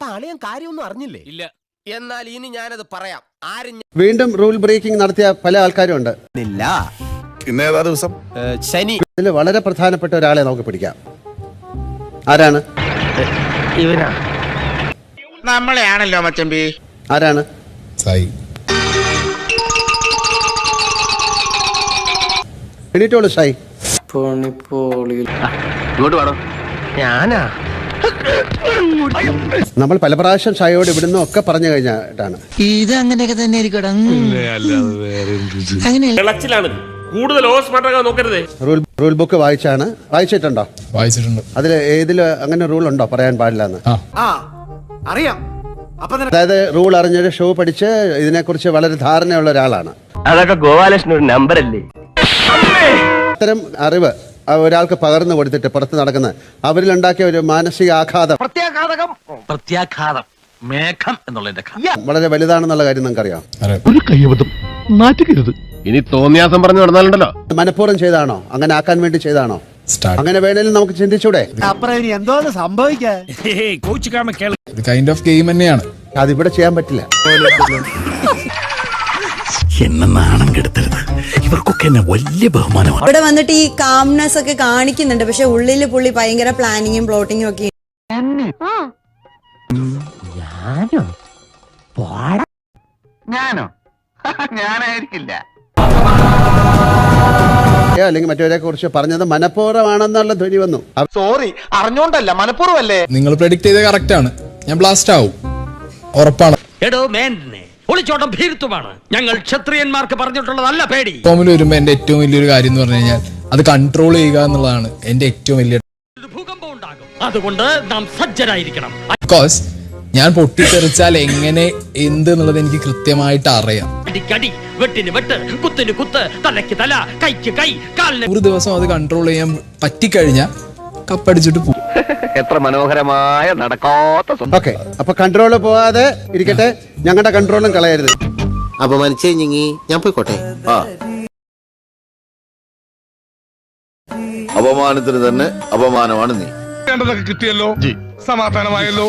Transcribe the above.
അപ്പൊ അളിയൻ കാര്യമൊന്നും അറിഞ്ഞില്ലേ? ഇല്ല. എന്നാൽ ഇനി ഞാനത് പറയാം. ആരും വീണ്ടും റൂൾ ബ്രേക്കിംഗ് നടത്തിയ പല ആൾക്കാരും ഉണ്ട്. ഇന്നേതാ ദിവസം? ശനി. ഇതിൽ വളരെ പ്രധാനപ്പെട്ട ഒരാളെ നമുക്ക് പിടിക്കാം. ആരാണ്? ഇവനാ. നമ്മളെയാണല്ലോ മച്ചമ്പി. ആരാണ്? സായി. എണീറ്റോളൂ ഷായി. ഇങ്ങോട്ട് വേണം. ഞാനാ. നമ്മൾ പല പ്രാവശ്യം ഷായോട് ഇവിടുന്ന് ഒക്കെ പറഞ്ഞു കഴിഞ്ഞിട്ടാണ്. ഇത് അങ്ങനെയൊക്കെ തന്നെ റൂൾ ബുക്ക് വായിച്ചിട്ടുണ്ടോ? വായിച്ചിട്ടുണ്ട്. അതിൽ ഏതില് അങ്ങനെ റൂൾ ഉണ്ടോ പറയാൻ പാടില്ലെന്ന്? അറിയാം. അതായത് റൂൾ അറിഞ്ഞൊരു ഷോ പഠിച്ച് ഇതിനെക്കുറിച്ച് വളരെ ധാരണയുള്ള ഒരാളാണ്. അതൊക്കെ ഗോപാലകൃഷ്ണൻ ഒരു നമ്പർ അല്ലേ? ഇത്തരം അറിവ് ഒരാൾക്ക് പകർന്നു കൊടുത്തിട്ട് പുറത്ത് നടക്കുന്ന അവരിലുണ്ടാക്കിയ ഒരു മാനസിക ആഘാതം, പ്രത്യാഘാതം, മേഘം എന്നുള്ളതിന്റെ വളരെ വലുതാണെന്നുള്ള കാര്യം നിങ്ങൾക്കറിയാം. ഒരു കയ്യബദ്ധം നാറ്റുകരുത്. ഇനി തോന്നിയാസം പറഞ്ഞു നടന്നാലുണ്ടല്ലോ. മനഃപൂർവ്വം ചെയ്താണോ? അങ്ങനെ ആക്കാൻ വേണ്ടി ചെയ്താണോ? അങ്ങനെ വേണേലും നമുക്ക് ചിന്തിച്ചൂടെ? അപ്പുറം ഇനി എന്തോ സംഭവിക്കാൻ ഇത് കൈൻഡ് ഓഫ് ഗെയിം തന്നെയാണ്. അതിവിടെ ചെയ്യാൻ പറ്റില്ല. എന്നെ നാണം കെടുത്തരുത്. ഇവർക്കൊക്കെ എന്നെ വലിയ ബഹുമാനമാണ്. ഇവിടെ വന്നിട്ട് ഈ കാംനെസ് ഒക്കെ കാണിക്കുന്നുണ്ട്, പക്ഷെ ഉള്ളില് പുള്ളി ഭയങ്കര പ്ലാനിങ്ങും പ്ലോട്ടിങ്ങും ഒക്കെ. ഞാനോ? ഞാനായിരിക്കില്ല. അല്ലെങ്കിൽ മറ്റവരെ കുറിച്ച് പറഞ്ഞത് മനഃപൂർവ്വമാണെന്നുള്ള ധ്വനി വന്നു. സോറി, അറിഞ്ഞോണ്ടല്ല, മനഃപൂർവ്വല്ലേ. നിങ്ങൾ പ്രെഡിക്റ്റ് ചെയ്ത കറക്റ്റ് ആണ്. ഞാൻ ബ്ലാസ്റ്റ് ആവും, ഉറപ്പാണ്. ഒളിച്ചോട്ടം ഭീരുത്വമാണ്. ഞങ്ങൾ ക്ഷത്രിയന്മാർക്ക് പറഞ്ഞിട്ടുള്ളതല്ല പേടി. ഫോമിൽ വരുമ്പോ എന്റെ ഏറ്റവും വലിയൊരു കാര്യം എന്ന് പറഞ്ഞു കഴിഞ്ഞാൽ അത് കൺട്രോൾ ചെയ്യുക എന്നുള്ളതാണ് എന്റെ ഏറ്റവും വലിയ. ഭൂകമ്പം ഉണ്ടാകും, അതുകൊണ്ട് നാം സജ്ജരായിരിക്കണം. ബിക്കോസ് ഞാൻ പൊട്ടിത്തെറിച്ചാൽ എങ്ങനെ എന്ത് എന്നുള്ളത് എനിക്ക് കൃത്യമായിട്ട് അറിയാം. അടിക്കടി, വെട്ടിന് വെട്ട്, കുത്തിന് കുത്ത്, തലയ്ക്ക് തല, കൈക്ക് കൈ, കാലിന്. ഒരു ദിവസം അത് കൺട്രോൾ ചെയ്യാൻ പറ്റിക്കഴിഞ്ഞാൽ കപ്പടിച്ചിട്ട് പോകും. എത്ര മനോഹരമായ നടക്കാത്ത. ഓക്കെ, അപ്പൊ കൺട്രോള് പോവാതെ ഇരിക്കട്ടെ. ഞങ്ങളുടെ കൺട്രോളും കളയരുത്. അപമാനിച്ചേ ഞാൻ പോയിക്കോട്ടെ. അപമാനത്തിന് തന്നെ അപമാനമാണ് നീ. കിട്ടിയല്ലോ, സമാധാനമായല്ലോ.